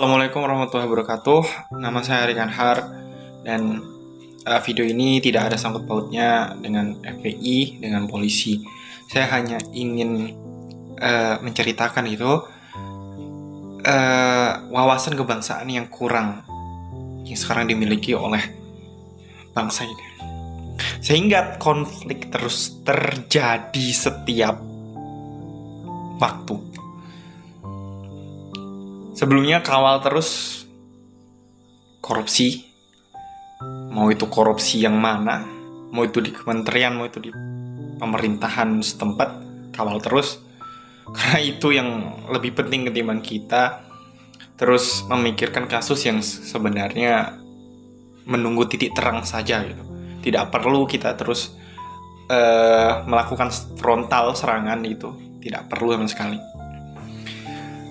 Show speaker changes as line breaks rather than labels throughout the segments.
Assalamualaikum warahmatullahi wabarakatuh. Nama saya Rikan Har dan video ini tidak ada sangkut pautnya dengan FPI, dengan polisi. Saya hanya ingin menceritakan wawasan kebangsaan yang kurang yang sekarang dimiliki oleh bangsa ini, sehingga konflik terus terjadi setiap waktu. Sebelumnya kawal terus korupsi, mau itu korupsi yang mana, mau itu di kementerian, mau itu di pemerintahan setempat, kawal terus. Karena itu yang lebih penting ketimbang kita terus memikirkan kasus yang sebenarnya menunggu titik terang saja gitu. Tidak perlu kita terus melakukan frontal serangan itu, tidak perlu sama sekali.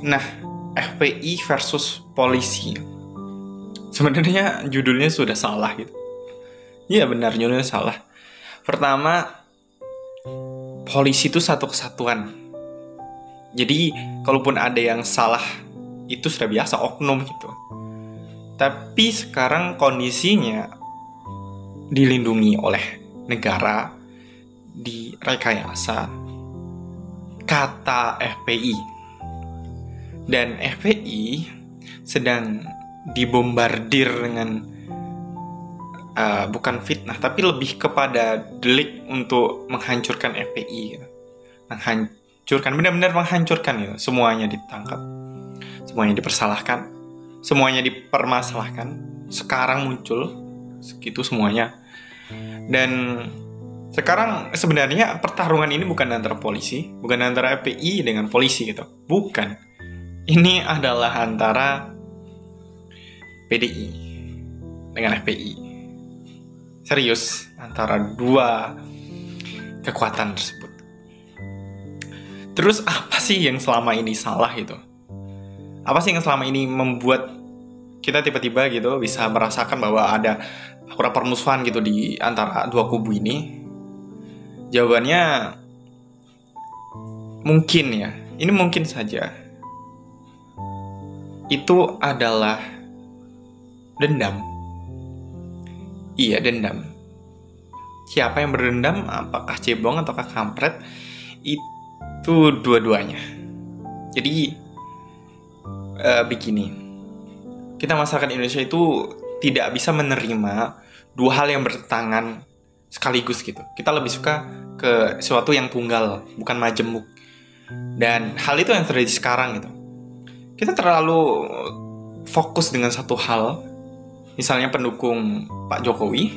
Nah, FPI versus polisi. Sebenarnya judulnya sudah salah gitu. Iya benar, judulnya salah. Pertama, polisi itu satu kesatuan. Jadi kalaupun ada yang salah itu sudah biasa, oknum gitu. Tapi sekarang kondisinya dilindungi oleh negara, direkayasa kata FPI. Dan FPI sedang dibombardir dengan bukan fitnah, tapi lebih kepada delik untuk menghancurkan FPI gitu. Menghancurkan, benar-benar menghancurkan gitu. Semuanya ditangkap, semuanya dipersalahkan, semuanya dipermasalahkan. Sekarang muncul segitu semuanya. Dan sekarang sebenarnya pertarungan ini bukan antara polisi, bukan antara FPI dengan polisi gitu. Bukan. Ini adalah antara PDI dengan FPI. Serius, antara dua kekuatan tersebut. Terus apa sih yang selama ini salah gitu? Apa sih yang selama ini membuat kita tiba-tiba gitu bisa merasakan bahwa ada aura permusuhan gitu di antara dua kubu ini? Jawabannya mungkin ya, ini mungkin saja. Itu adalah dendam. Iya, dendam. Siapa yang berdendam? Apakah cebong ataukah kampret? Itu dua-duanya. Jadi begini, kita masyarakat Indonesia itu tidak bisa menerima dua hal yang bertentangan sekaligus gitu. Kita lebih suka ke sesuatu yang tunggal, bukan majemuk. Dan hal itu yang terjadi sekarang gitu. Kita terlalu fokus dengan satu hal. Misalnya pendukung Pak Jokowi,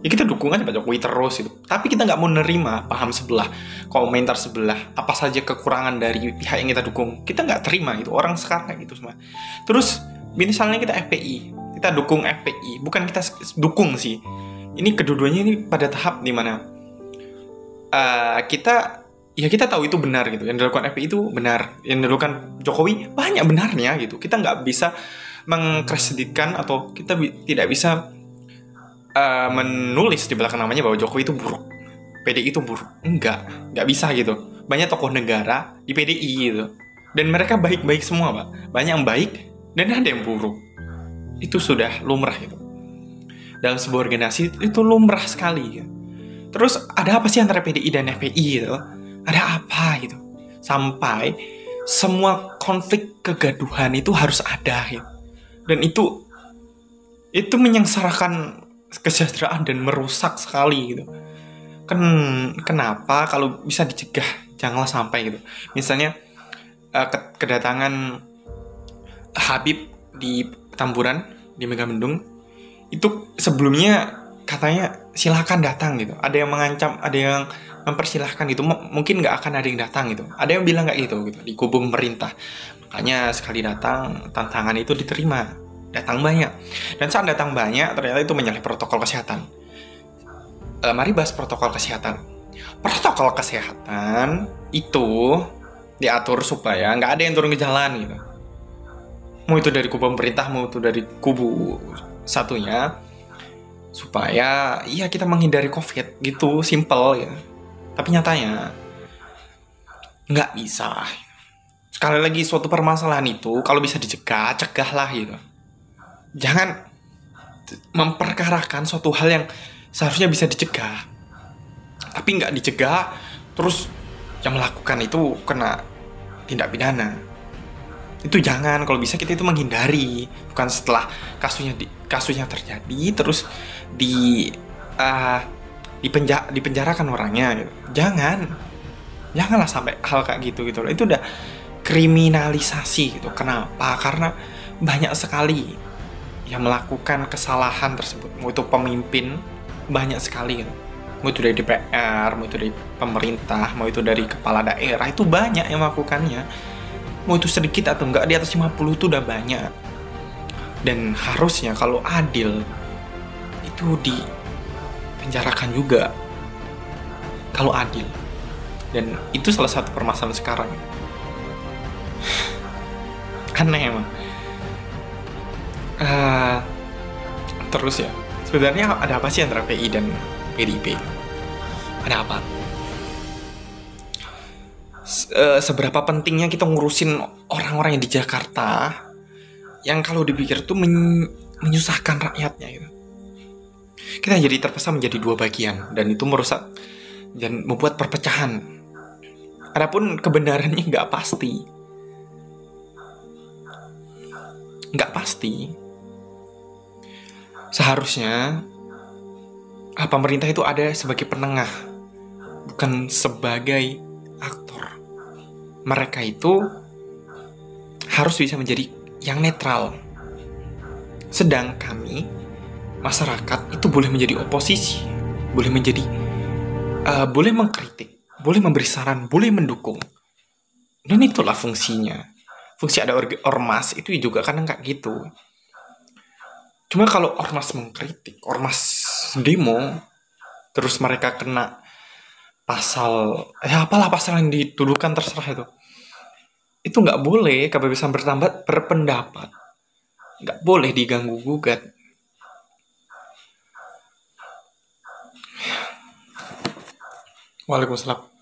ya kita dukung aja Pak Jokowi terus gitu. Tapi kita nggak mau nerima paham sebelah, komentar sebelah, apa saja kekurangan dari pihak yang kita dukung. Kita nggak terima itu, orang sekarang kayak gitu semua. Terus misalnya kita FPI, kita dukung FPI, bukan kita dukung sih. Ini kedua-duanya ini pada tahap dimana kita tahu itu benar gitu. Yang dilakukan FPI itu benar, yang dilakukan Jokowi banyak benarnya gitu. Kita nggak bisa mengkreditkan atau kita tidak bisa menulis di belakang namanya bahwa Jokowi itu buruk, PDI itu buruk. Nggak bisa gitu. Banyak tokoh negara di PDI gitu, dan mereka baik-baik semua, Pak. Banyak yang baik dan ada yang buruk. Itu sudah lumrah gitu. Dalam sebuah organisasi itu lumrah sekali. Gitu. Terus ada apa sih antara PDI dan FPI gitu? Ada apa gitu? Sampai semua konflik kegaduhan itu harus ada gitu. Dan itu menyengsarakan kesejahteraan dan merusak sekali gitu. Kenapa kalau bisa dicegah janganlah sampai gitu. Misalnya kedatangan Habib di Tamburan, di Megamendung, itu sebelumnya katanya silakan datang gitu. Ada yang mengancam, ada yang mempersilahkan gitu. Mungkin nggak akan ada yang datang gitu. Ada yang bilang nggak gitu di kubu pemerintah. Makanya sekali datang tantangan itu diterima. Datang banyak. Dan saat datang banyak ternyata itu menyalahi protokol kesehatan. Mari bahas protokol kesehatan. Protokol kesehatan itu diatur supaya nggak ada yang turun ke jalan gitu. Mau itu dari kubu pemerintah, mau itu dari kubu satunya, supaya kita menghindari COVID gitu, simple ya. Tapi nyatanya nggak bisa. sekali lagi suatu permasalahan itu kalau bisa dicegah, cegahlah gitu. Jangan memperkarakan suatu hal yang seharusnya bisa dicegah, tapi nggak dicegah, terus yang melakukan itu kena tindak pidana. Itu jangan, kalau bisa kita itu menghindari, bukan setelah kasusnya terjadi terus dipenjarakan orangnya gitu. Janganlah sampai hal kayak gitu loh. Itu udah kriminalisasi gitu. Kenapa? Karena banyak sekali yang melakukan kesalahan tersebut. Mau itu pemimpin, banyak sekali gitu. Mau itu dari DPR, mau itu dari pemerintah, mau itu dari kepala daerah, itu banyak yang melakukannya. Mau itu sedikit atau enggak, di atas 50 itu udah banyak. Dan harusnya kalau adil, itu dipenjarakan juga. Kalau adil. Dan itu salah satu permasalahan sekarang. Aneh emang. Terus ya, sebenarnya ada apa sih antara PI dan PDIP? Ada apa? Seberapa pentingnya kita ngurusin orang-orang yang di Jakarta yang kalau dipikir tuh menyusahkan rakyatnya gitu. Kita jadi terpaksa menjadi dua bagian dan itu merusak dan membuat perpecahan. Adapun kebenarannya nggak pasti. Nggak pasti. Seharusnya pemerintah itu ada sebagai penengah, bukan sebagai aktor. Mereka itu harus bisa menjadi yang netral. Sedang kami, masyarakat, itu boleh menjadi oposisi, boleh menjadi, boleh mengkritik, boleh memberi saran, boleh mendukung. Dan itulah fungsinya. Fungsi ada ormas itu juga kadang kayak gitu. Cuma kalau ormas mengkritik, ormas demo, terus mereka kena pasal, apalah pasal yang dituduhkan terserah itu. Itu nggak boleh, kebebasan berpendapat. Nggak boleh diganggu-gugat. Waalaikumsalam.